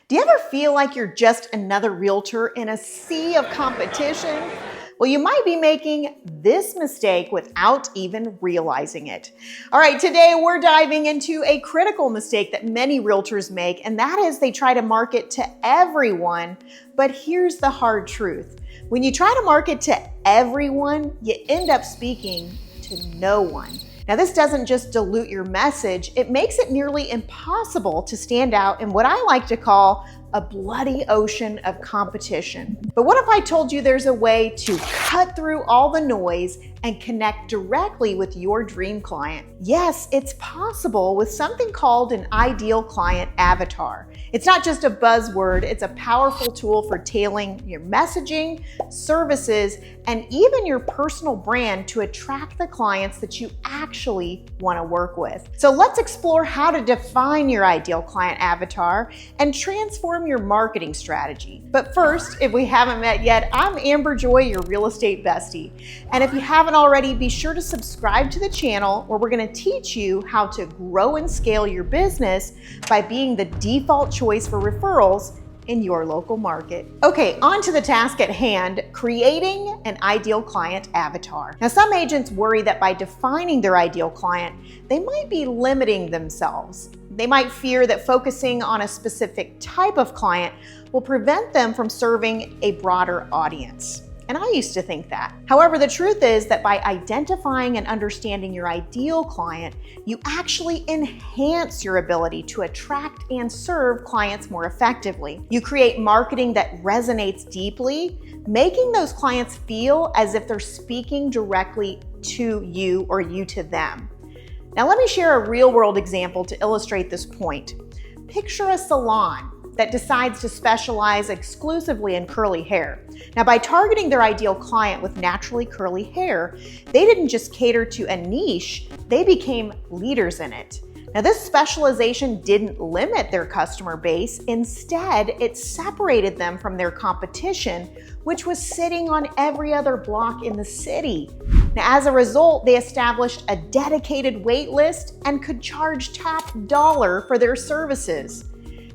Do you ever feel like you're just another realtor in a sea of competition? Well, you might be making this mistake without even realizing it. All right, today we're diving into a critical mistake that many realtors make, and that is they try to market to everyone. But here's the hard truth. When you try to market to everyone, you end up speaking to no one. Now, this doesn't just dilute your message, it makes it nearly impossible to stand out in what I like to call a bloody ocean of competition. But what if I told you there's a way to cut through all the noise and connect directly with your dream client? Yes, it's possible with something called an ideal client avatar. It's not just a buzzword, it's a powerful tool for tailoring your messaging, services, and even your personal brand to attract the clients that you actually want to work with. So let's explore how to define your ideal client avatar and transform your marketing strategy. But first, if we haven't met yet, I'm Amber Joy, your real estate bestie. And if you haven't already, be sure to subscribe to the channel where we're going to teach you how to grow and scale your business by being the default choice for referrals in your local market. Okay, on to the task at hand, creating an ideal client avatar. Now, some agents worry that by defining their ideal client, they might be limiting themselves. They might fear that focusing on a specific type of client will prevent them from serving a broader audience. And I used to think that. However, the truth is that by identifying and understanding your ideal client, you actually enhance your ability to attract and serve clients more effectively. You create marketing that resonates deeply, making those clients feel as if they're speaking directly to you or you to them. Now, let me share a real-world example to illustrate this point. Picture a salon that decides to specialize exclusively in curly hair. Now, by targeting their ideal client with naturally curly hair, they didn't just cater to a niche, they became leaders in it. Now, this specialization didn't limit their customer base. Instead, it separated them from their competition, which was sitting on every other block in the city. Now, as a result, they established a dedicated wait list and could charge top dollar for their services.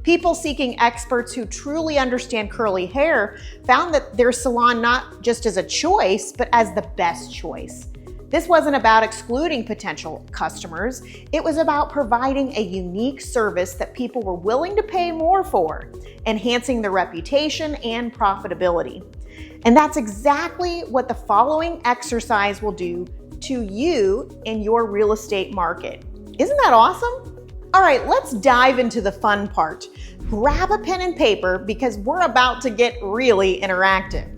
People seeking experts who truly understand curly hair found that their salon not just as a choice, but as the best choice. This wasn't about excluding potential customers. It was about providing a unique service that people were willing to pay more for, enhancing their reputation and profitability. And that's exactly what the following exercise will do to you in your real estate market. Isn't that awesome? All right, let's dive into the fun part. Grab a pen and paper because we're about to get really interactive.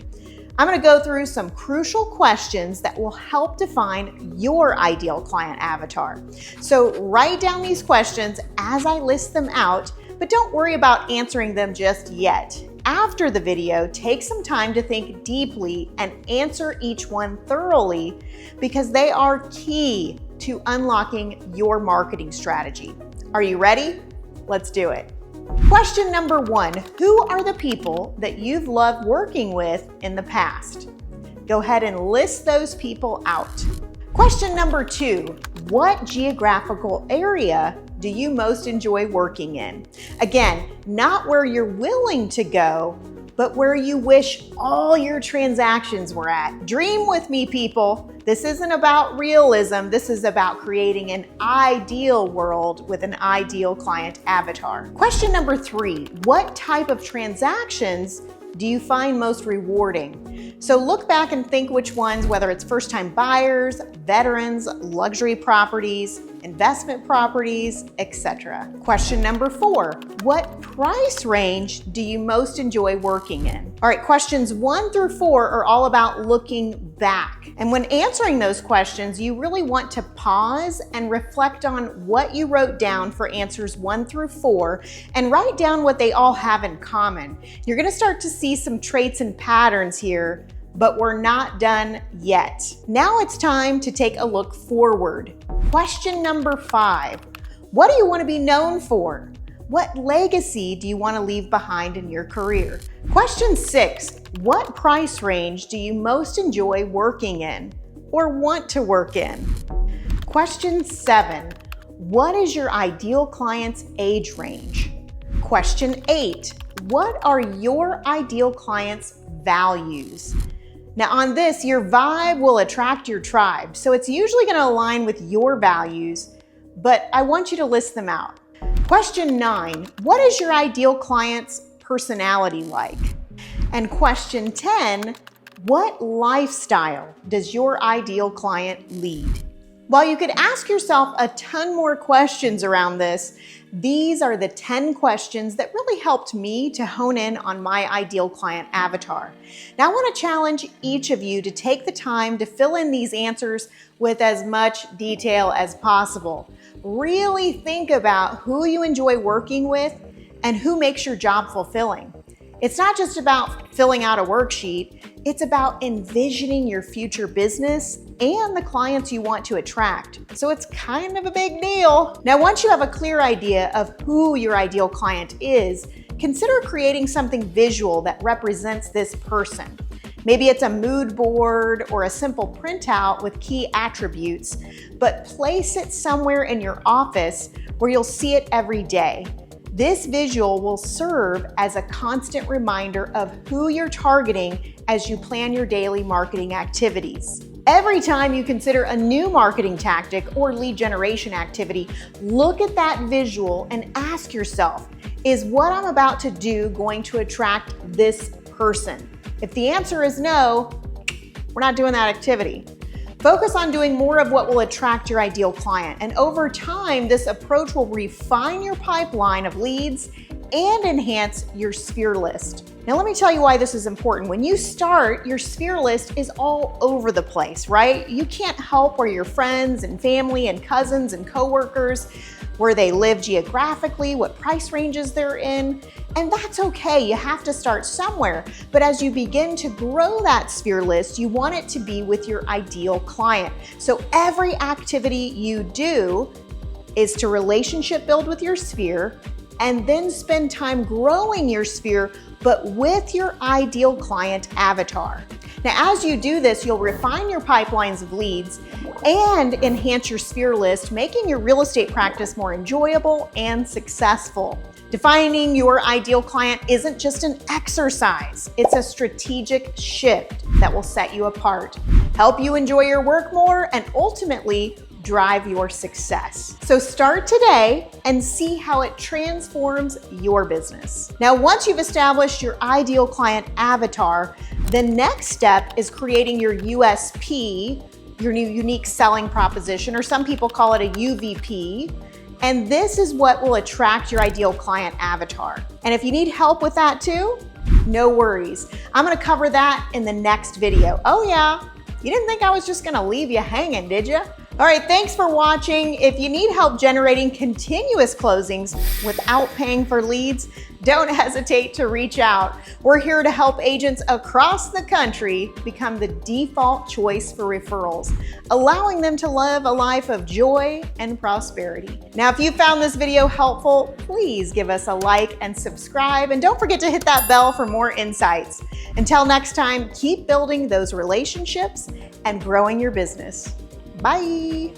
I'm going to go through some crucial questions that will help define your ideal client avatar. So write down these questions as I list them out, but don't worry about answering them just yet. After the video, take some time to think deeply and answer each one thoroughly because they are key to unlocking your marketing strategy. Are you ready? Let's do it. Question number 1, who are the people that you've loved working with in the past? Go ahead and list those people out. Question number 2, what geographical area do you most enjoy working in? Again, not where you're willing to go, but where you wish all your transactions were at. Dream with me, people. This isn't about realism. This is about creating an ideal world with an ideal client avatar. Question number 3, what type of transactions do you find most rewarding? So look back and think which ones, whether it's first-time buyers, veterans, luxury properties, investment properties, etc. Question number 4, what price range do you most enjoy working in? All right, questions 1 through 4 are all about looking back. And when answering those questions, you really want to pause and reflect on what you wrote down for answers 1 through 4 and write down what they all have in common. You're going to start to see some traits and patterns here, but we're not done yet. Now it's time to take a look forward. Question number 5, what do you want to be known for? What legacy do you want to leave behind in your career? Question 6, what price range do you most enjoy working in or want to work in? Question 7, what is your ideal client's age range? Question 8, what are your ideal clients' values? Now on this, your vibe will attract your tribe. So it's usually going to align with your values, but I want you to list them out. Question 9, what is your ideal client's personality like? And question 10, what lifestyle does your ideal client lead? While you could ask yourself a ton more questions around this, these are the 10 questions that really helped me to hone in on my ideal client avatar. Now I want to challenge each of you to take the time to fill in these answers with as much detail as possible. Really think about who you enjoy working with and who makes your job fulfilling. It's not just about filling out a worksheet, it's about envisioning your future business and the clients you want to attract. So it's kind of a big deal. Now, once you have a clear idea of who your ideal client is, consider creating something visual that represents this person. Maybe it's a mood board or a simple printout with key attributes, but place it somewhere in your office where you'll see it every day. This visual will serve as a constant reminder of who you're targeting as you plan your daily marketing activities. Every time you consider a new marketing tactic or lead generation activity, look at that visual and ask yourself, is what I'm about to do going to attract this person? If the answer is no, we're not doing that activity. Focus on doing more of what will attract your ideal client. And over time, this approach will refine your pipeline of leads and enhance your sphere list. Now, let me tell you why this is important. When you start, your sphere list is all over the place, right? You can't help where your friends and family and cousins and coworkers, where they live geographically, what price ranges they're in, and that's okay. You have to start somewhere. But as you begin to grow that sphere list, you want it to be with your ideal client. So every activity you do is to relationship build with your sphere and then spend time growing your sphere, but with your ideal client avatar. Now, as you do this, you'll refine your pipelines of leads and enhance your sphere list, making your real estate practice more enjoyable and successful. Defining your ideal client isn't just an exercise, it's a strategic shift that will set you apart, help you enjoy your work more, and ultimately drive your success. So start today and see how it transforms your business. Now, once you've established your ideal client avatar, the next step is creating your USP, your new unique selling proposition, or some people call it a UVP. And this is what will attract your ideal client avatar. And if you need help with that too, no worries. I'm gonna cover that in the next video. Oh yeah, you didn't think I was just gonna leave you hanging, did you? All right, thanks for watching. If you need help generating continuous closings without paying for leads, don't hesitate to reach out. We're here to help agents across the country become the default choice for referrals, allowing them to live a life of joy and prosperity. Now, if you found this video helpful, please give us a like and subscribe, and don't forget to hit that bell for more insights. Until next time, keep building those relationships and growing your business. Bye.